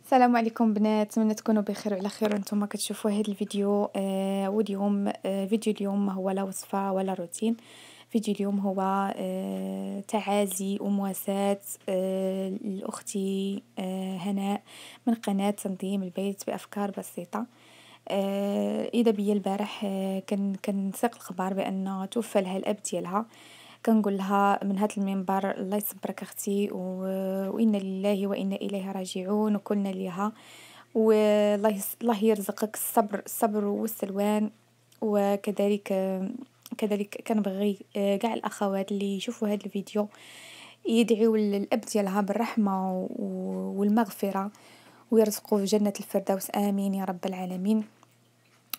السلام عليكم بنات، نتمنى تكونوا بخير وعلى خير وانتم كتشوفوا هذا الفيديو. واليوم فيديو اليوم ما هو لا وصفة ولا روتين. فيديو اليوم هو تعازي ومواساة لأختي هناء من قناة تنظيم البيت بأفكار بسيطة. إذا بيا البارح كنساق الخبر بأن توفى لها الأب ديالها. كنقول لها من هذا المنبر الله يصبرك اختي وإنا لله وإنا إليه راجعون وكلنا ليها. والله الله يرزقك الصبر والسلوان. وكذلك كذلك كنبغي كاع الاخوات اللي يشوفوا هذا الفيديو يدعيو للاب ديالها بالرحمه والمغفره، ويرزقوا في جنة الفردوس آمين يا رب العالمين.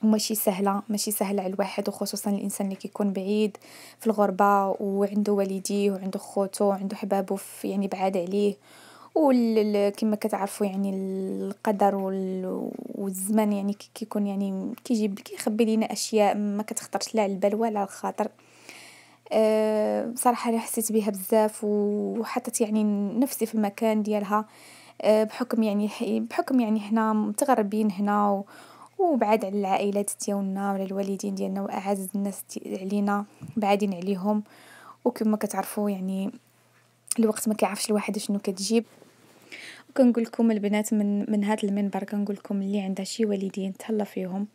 ماشي سهلة على الواحد، وخصوصا الانسان اللي كيكون بعيد في الغربة وعنده والديه وعنده خوتو وعنده حبابه في يعني بعاد عليه. كما كتعرفوا يعني القدر والزمان يعني كيكون يعني كيخبي لينا اشياء ما كتخطرش لا على البال ولا على الخاطر. بصراحة أنا حسيت بها بزاف وحطيت يعني نفسي في المكان ديالها. بحكم يعني حنا متغربين هنا وبعاد على العائلات ديالنا وعلى الوالدين ديالنا واعز الناس علينا بعادين عليهم. وكما كتعرفوا يعني الوقت ما كيعرفش الواحد شنو كتجيب. وكنقول لكم البنات من هذا المنبر، كنقول لكم اللي عندها شي والدين تهلا فيهم،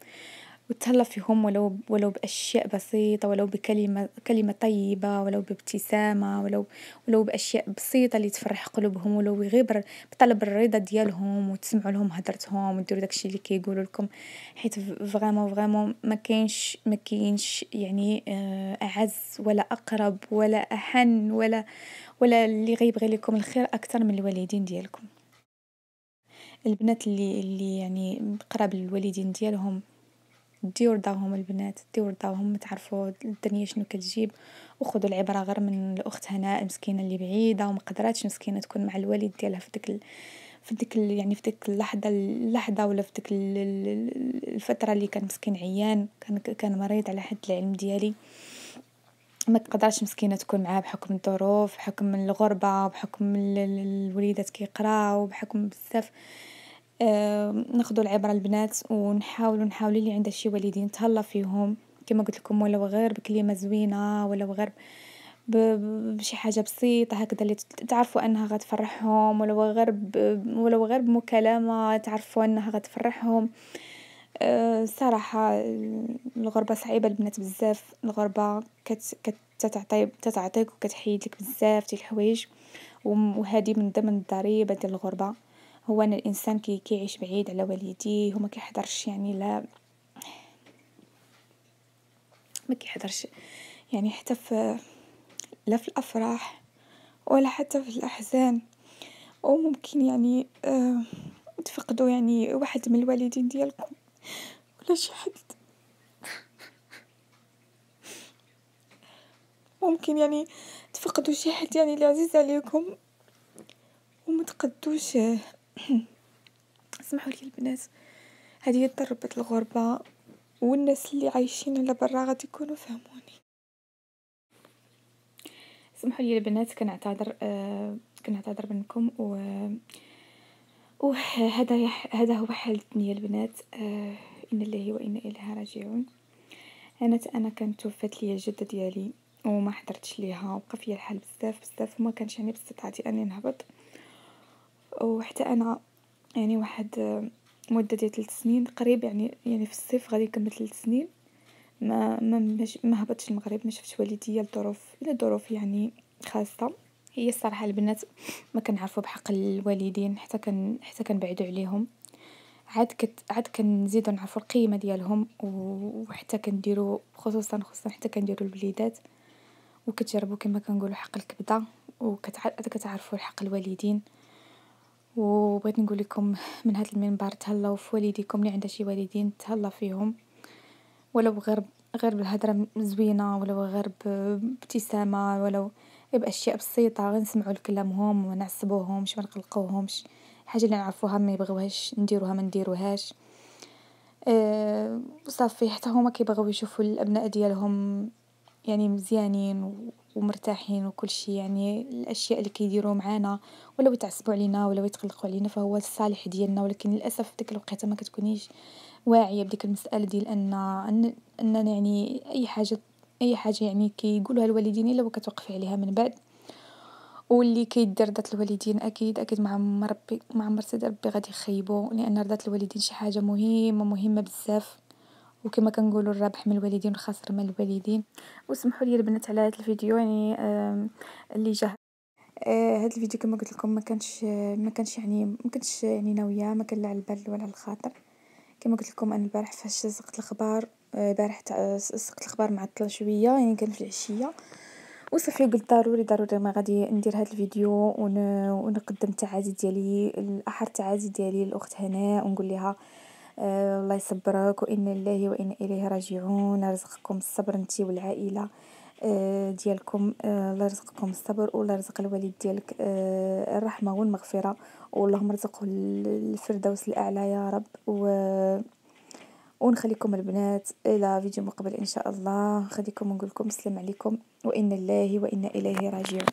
وتهلا فيهم ولو باشياء بسيطه، ولو كلمه طيبه، ولو بابتسامه، ولو باشياء بسيطه اللي تفرح قلوبهم، ولو غير بطلب الرضا ديالهم وتسمعوا لهم هضرتهم وديروا داكشي اللي كيقولوا لكم. حيت فريمون ما كاينش يعني اعز ولا اقرب ولا احن ولا اللي غيبغي لكم الخير اكثر من الوالدين ديالكم. البنات اللي يعني قراب للوالدين ديالهم ديور رضاهم، البنات ديور رضاهم، تعرفوا الدنيا شنو كتجيب. وخذوا العبره غير من الاخت هناء المسكينه اللي بعيده وما قدراتش مسكينه تكون مع الوالد ديالها يعني في ديك اللحظه ولا في ديك الفتره اللي كان مسكين عيان، كان مريض على حد العلم ديالي. ما تقدرش مسكينه تكون معاه بحكم الظروف، بحكم الغربه، بحكم الوليدات كيقراو، بحكم بزاف. ناخدوا العبرة البنات ونحاولوا اللي عنده شي والدين تهلا فيهم كما قلت لكم، ولو غير بكلمة زوينة، ولو غير بشي حاجة بسيطة هكذا اللي تعرفوا انها غتفرحهم، ولو غير بمكالمة تعرفوا انها غتفرحهم. صراحة الغربة صعيبة البنات بزاف. الغربة تتعطيك وكتحيد لك بزاف ديال الحوايج، وهذه من ضمن الضريبة ديال الغربة. هو ان الانسان كيعيش بعيد على والديه وما كيحضرش يعني ما كيحضرش يعني حتى لا في الافراح ولا حتى في الاحزان. وممكن يعني تفقدوا يعني واحد من الوالدين ديالكم ولا شي حد. ممكن يعني تفقدوا شي حد يعني اللي عزيز عليكم وما تقدوش. اسمحوا لي البنات، هذه هي ضربة الغربة، والناس اللي عايشين على برا غادي يكونوا فهموني. اسمحوا لي البنات، كنعتذر منكم هذا هو حال الدنيا البنات. إن الله وإنا إليه راجعون. انا كانت توفات لي الجده ديالي وما حضرتش ليها، وبقى فيا الحال بزاف وما كانش يعني باستطاعتي اني نهبط. وحتى انا يعني واحد مده ديال 3 سنين قريب، يعني في الصيف غادي يكمل 3 سنين ما هبطش المغرب، ما شفتش والديا لظروف يعني خاصه. هي الصراحه البنات ما كنعرفوا بحق الوالدين، حتى كنبعدوا عليهم. عاد كنزيدو نعرفوا القيمه ديالهم، وحتى كنديروا خصوصا حتى كنديروا الوليدات، وكتجربوا كما كنقولوا حق الكبده، وكتعرفوا حق الوالدين. وبغيت نقول لكم من هذا المنبر تهلاو في والديكم اللي عنده شي والدين، تهلا فيهم ولو غير بالهضره زوينه، ولو غير بابتسامه، ولو باشياء بسيطه، غير نسمعوا لكلامهم وما نعصبوهمش ما نقلقوهمش. حاجه اللي نعرفوها ما يبغوهاش نديروها ما نديروهاش. صافي حتى هما كيبغيو يشوفوا الابناء ديالهم يعني مزيانين ومرتاحين وكل شيء، يعني الأشياء اللي كيديروا معانا ولاو يتعصبوا علينا ولاو يتقلقوا علينا فهو الصالح ديالنا، ولكن للأسف في ديك الوقيته ما كتكونيش واعية بديك المسألة ديال أننا يعني أي حاجة يعني كيقولوها الوالدين إلا وكتوقفي عليها من بعد، واللي كيدير رضات الوالدين أكيد ما عمر سيدي ربي غادي يخيبو، لأن رضات الوالدين شي حاجة مهمة بزاف، وكما كنقولوا الرابح من الوالدين والخاسر من الوالدين. واسمحوا لي البنات على هذا الفيديو يعني اللي جا هذا الفيديو كما قلت لكم ما كانش يعني ناوية، ما كان لا على البال ولا على الخاطر. كما قلت لكم انا البارح فاش سقت الخبار سقت الخبار معطله شويه، يعني كان في العشيه وصافي قلت ضروري ما غادي ندير هذا الفيديو ونقدم التعازي ديالي، الاحر التعازي ديالي للاخت هناء، ونقول لها الله يصبرك وإنا لله وإنا إليه راجعون، رزقكم الصبر انتي والعائلة ديالكم، الله يرزقكم الصبر والله يرزق الوالد ديالك الرحمة والمغفرة، واللهم ارزقه الفردوس الأعلى يا رب. ونخليكم البنات إلى فيديو مقبل إن شاء الله، خليكم ونقول لكم السلام عليكم وإنا لله وإنا إليه راجعون.